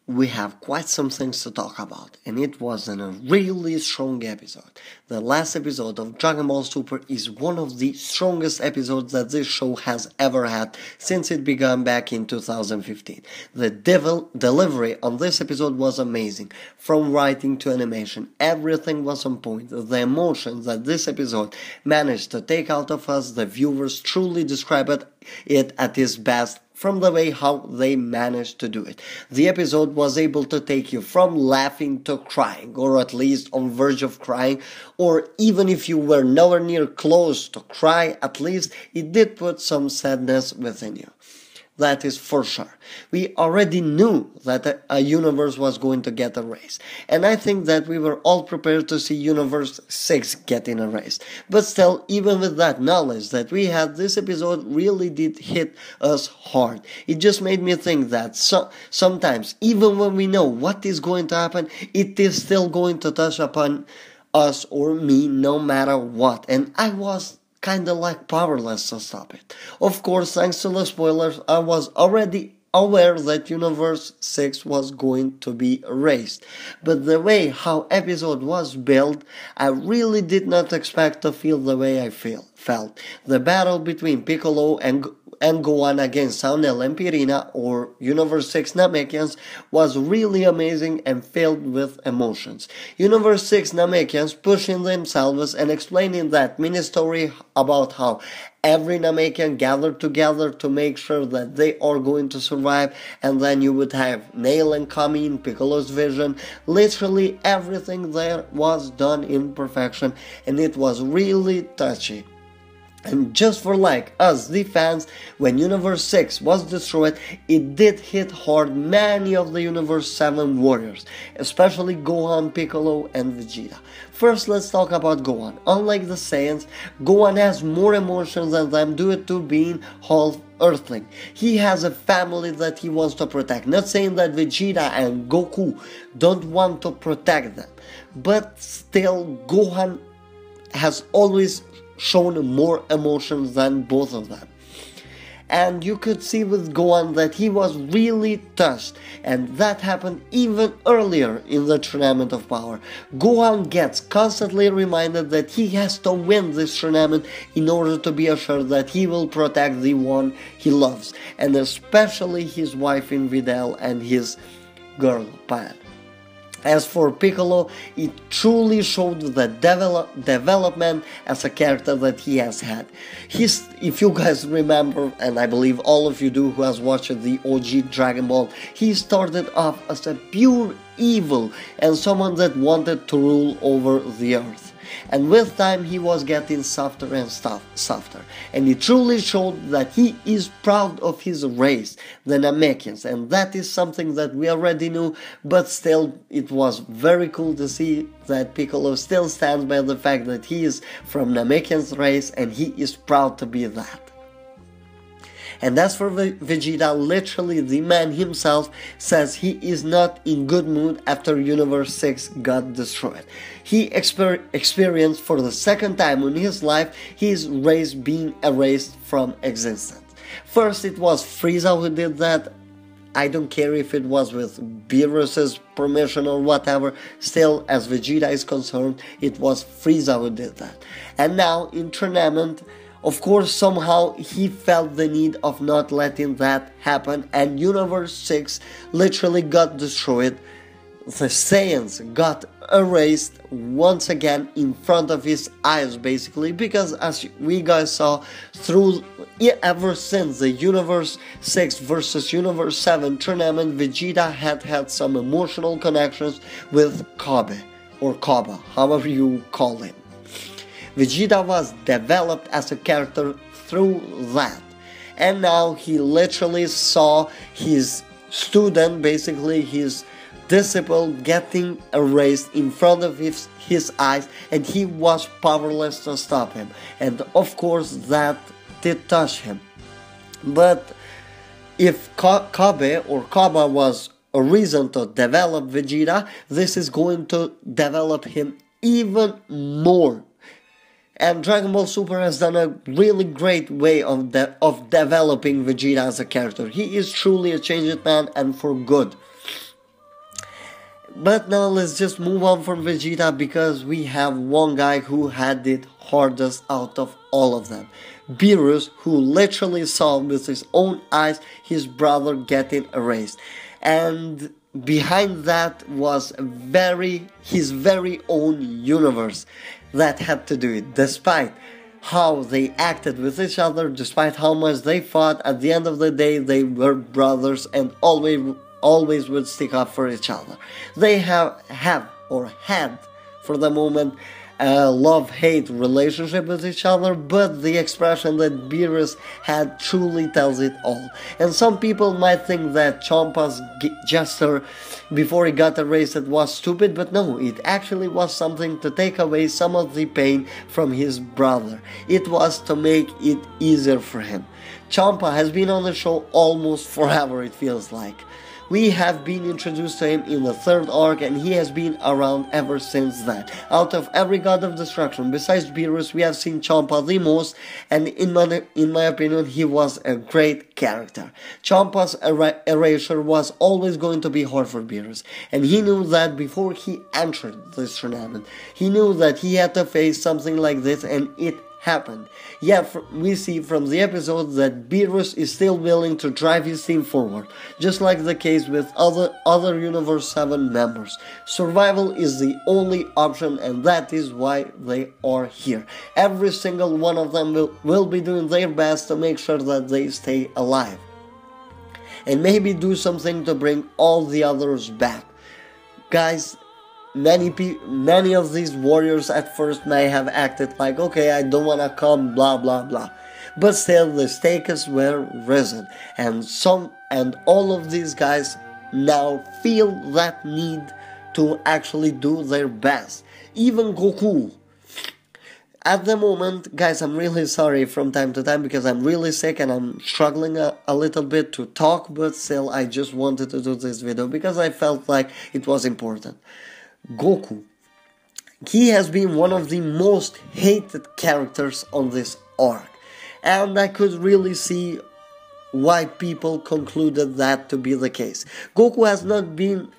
we have quite some things to talk about, and it was a really strong episode. The last episode of Dragon Ball Super is one of the strongest episodes that this show has ever had since it began back in 2015. The delivery on this episode was amazing. From writing to animation, everything was on point. The emotions that this episode managed to take out of us, the viewers, truly describe it at its best, from the way how they managed to do it. The episode was able to take you from laughing to crying, or at least on verge of crying, or even if you were nowhere near close to cry, at least it did put some sadness within you. That is for sure. We already knew that a universe was going to get erased. And I think that we were all prepared to see Universe 6 getting erased. But still, even with that knowledge that we had, this episode really did hit us hard. It just made me think that sometimes, even when we know what is going to happen, it is still going to touch upon us or me no matter what. And I was kinda like powerless to stop it. Of course, thanks to the spoilers, I was already aware that Universe 6 was going to be erased. But the way how episode was built, I really did not expect to feel the way I felt. The battle between Piccolo and Gohan against Saunel and Pirina, or Universe 6 Namekians, was really amazing and filled with emotions. Universe 6 Namekians pushing themselves and explaining that mini story about how every Namekian gathered together to make sure that they are going to survive, and then you would have Nail and Kami in Piccolo's vision. Literally everything there was done in perfection, and it was really touchy. And just for like us, the fans, when Universe 6 was destroyed, it did hit hard many of the Universe 7 warriors, especially Gohan, Piccolo, and Vegeta. First, let's talk about Gohan. Unlike the Saiyans, Gohan has more emotions than them due to being half Earthling. He has a family that he wants to protect. Not saying that Vegeta and Goku don't want to protect them, but still Gohan has always shown more emotions than both of them. And you could see with Gohan that he was really touched, and that happened even earlier in the Tournament of Power. Gohan gets constantly reminded that he has to win this tournament in order to be assured that he will protect the one he loves, and especially his wife in Videl and his girl Pan. As for Piccolo, it truly showed the development as a character that he has had. If you guys remember, and I believe all of you do who has watched the OG Dragon Ball, he started off as a pure evil and someone that wanted to rule over the earth. And with time he was getting softer and softer. And he truly showed that he is proud of his race, the Namekians. And that is something that we already knew, but still it was very cool to see that Piccolo still stands by the fact that he is from Namekian's race and he is proud to be that. And as for Vegeta, literally the man himself says he is not in good mood after Universe 6 got destroyed. He experienced for the second time in his life his race being erased from existence. First it was Frieza who did that. I don't care if it was with Beerus' permission or whatever, still as Vegeta is concerned, it was Frieza who did that. And now in tournament, of course, somehow he felt the need of not letting that happen, and Universe 6 literally got destroyed. The Saiyans got erased once again in front of his eyes, basically, because as we guys saw ever since the Universe 6 versus Universe 7 tournament, Vegeta had some emotional connections with Kabe, or Kaba, however you call him. Vegeta was developed as a character through that, and now he literally saw his student, basically his disciple, getting erased in front of his eyes, and he was powerless to stop him. And of course that did touch him. But if Kabe or Kaba was a reason to develop Vegeta, this is going to develop him even more. And Dragon Ball Super has done a really great way of developing Vegeta as a character. He is truly a changed man, and for good. But now let's just move on from Vegeta, because we have one guy who had it hardest out of all of them. Beerus, who literally saw with his own eyes his brother getting erased. And behind that was his very own universe that had to do it. Despite how they acted with each other, despite how much they fought, at the end of the day they were brothers and always would stick up for each other. They have or had for the moment a love-hate relationship with each other, but the expression that Beerus had truly tells it all. And some people might think that Champa's gesture before he got erased was stupid, but no, it actually was something to take away some of the pain from his brother. It was to make it easier for him. Champa has been on the show almost forever, it feels like. We have been introduced to him in the third arc, and he has been around ever since then. Out of every god of destruction, besides Beerus, we have seen Champa the most, and in my opinion, he was a great character. Champa's erasure was always going to be hard for Beerus, and he knew that before he entered this tournament. He knew that he had to face something like this, and it happened. Yet we see from the episode that Beerus is still willing to drive his team forward, just like the case with other Universe 7 members. Survival is the only option, and that is why they are here. Every single one of them will be doing their best to make sure that they stay alive, and maybe do something to bring all the others back. Guys, many of these warriors at first may have acted like, okay, I don't wanna come, blah blah blah, but still the stakes were risen, and all of these guys now feel that need to actually do their best. Even Goku. At the moment, guys, I'm really sorry from time to time because I'm really sick and I'm struggling a little bit to talk, but still I just wanted to do this video because I felt like it was important. Goku. He has been one of the most hated characters on this arc, and I could really see why people concluded that to be the case. Goku has not been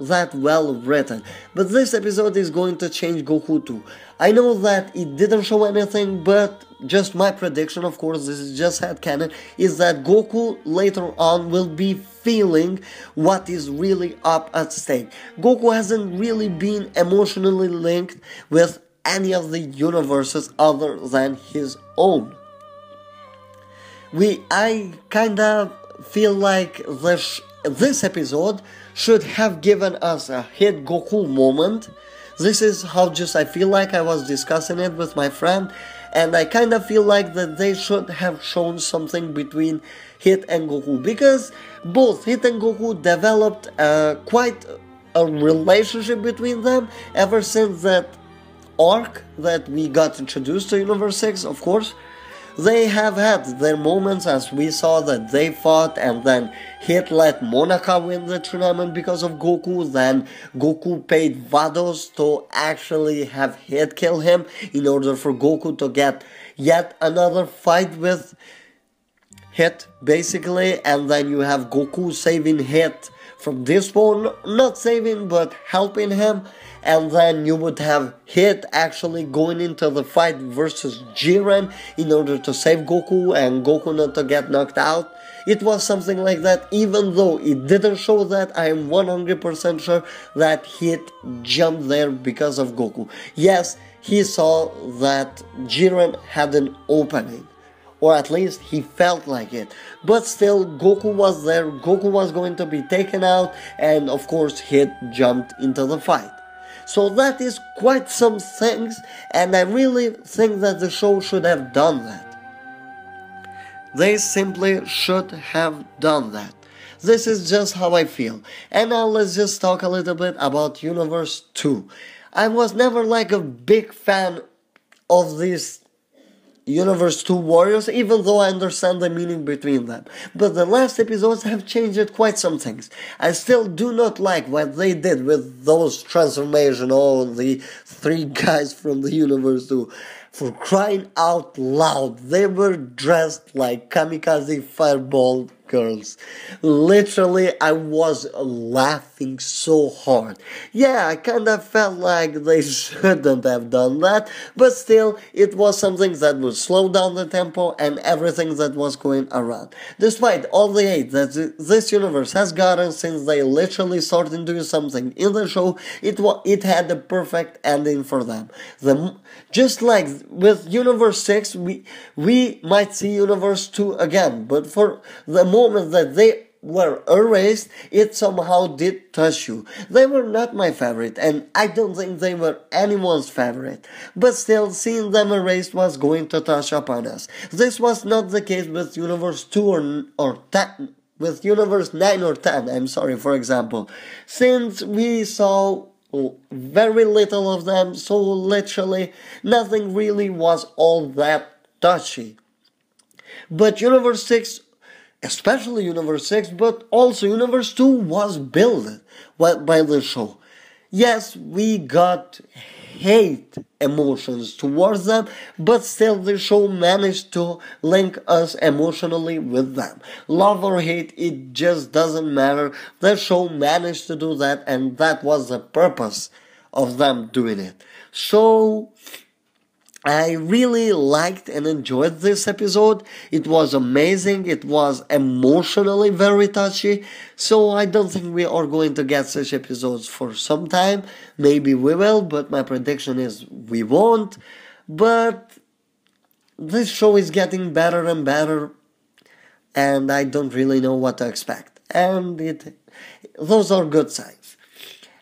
that well written, but this episode is going to change Goku too. I know that it didn't show anything, but just my prediction, of course, this is just headcanon, is that Goku later on will be feeling what is really up at stake. Goku hasn't really been emotionally linked with any of the universes other than his own. I kinda feel like this episode should have given us a hit Goku moment. This is how just I feel like. I was discussing it with my friend, and I kind of feel like that they should have shown something between Hit and Goku, because both Hit and Goku developed quite a relationship between them ever since that arc that we got introduced to Universe 6, of course. They have had their moments, as we saw that they fought, and then Hit let Monaka win the tournament because of Goku. Then Goku paid Vados to actually have Hit kill him in order for Goku to get yet another fight with Hit, basically. And then you have Goku saving Hit from this point, not saving but helping him. And then you would have Hit actually going into the fight versus Jiren in order to save Goku and Goku not to get knocked out. It was something like that. Even though it didn't show that, I am 100% sure that Hit jumped there because of Goku. Yes, he saw that Jiren had an opening, or at least he felt like it. But still, Goku was there, Goku was going to be taken out, and of course Hit jumped into the fight. So that is quite some things, and I really think that the show should have done that. They simply should have done that. This is just how I feel. And now let's just talk a little bit about Universe 2. I was never like a big fan of these Universe 2 warriors, even though I understand the meaning between them. But the last episodes have changed quite some things. I still do not like what they did with those transformations, all the three guys from the Universe 2. For crying out loud, they were dressed like kamikaze fireball girls. Literally, I was laughing so hard. Yeah, I kind of felt like they shouldn't have done that, but still, it was something that would slow down the tempo and everything that was going around. Despite all the hate that this universe has gotten since they literally started doing something in the show, it had the perfect ending for them. Just like with Universe 6, we might see Universe 2 again, but for the moment that they were erased, it somehow did touch you. They were not my favorite, and I don't think they were anyone's favorite, but still, seeing them erased was going to touch upon us. This was not the case with Universe 2 or 10, with Universe 9 or 10, I'm sorry, for example, since we saw very little of them, so literally nothing really was all that touchy. But Universe 6, especially Universe 6, but also Universe 2 was built by the show. Yes, we got hate emotions towards them, but still the show managed to link us emotionally with them. Love or hate, it just doesn't matter. The show managed to do that, and that was the purpose of them doing it. So I really liked and enjoyed this episode. It was amazing. It was emotionally very touchy. So I don't think we are going to get such episodes for some time. Maybe we will, but my prediction is we won't. But this show is getting better and better, and I don't really know what to expect. And those are good signs.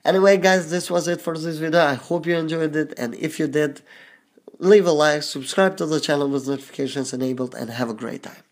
Anyway, guys, this was it for this video. I hope you enjoyed it, and if you did, leave a like, subscribe to the channel with notifications enabled, and have a great time.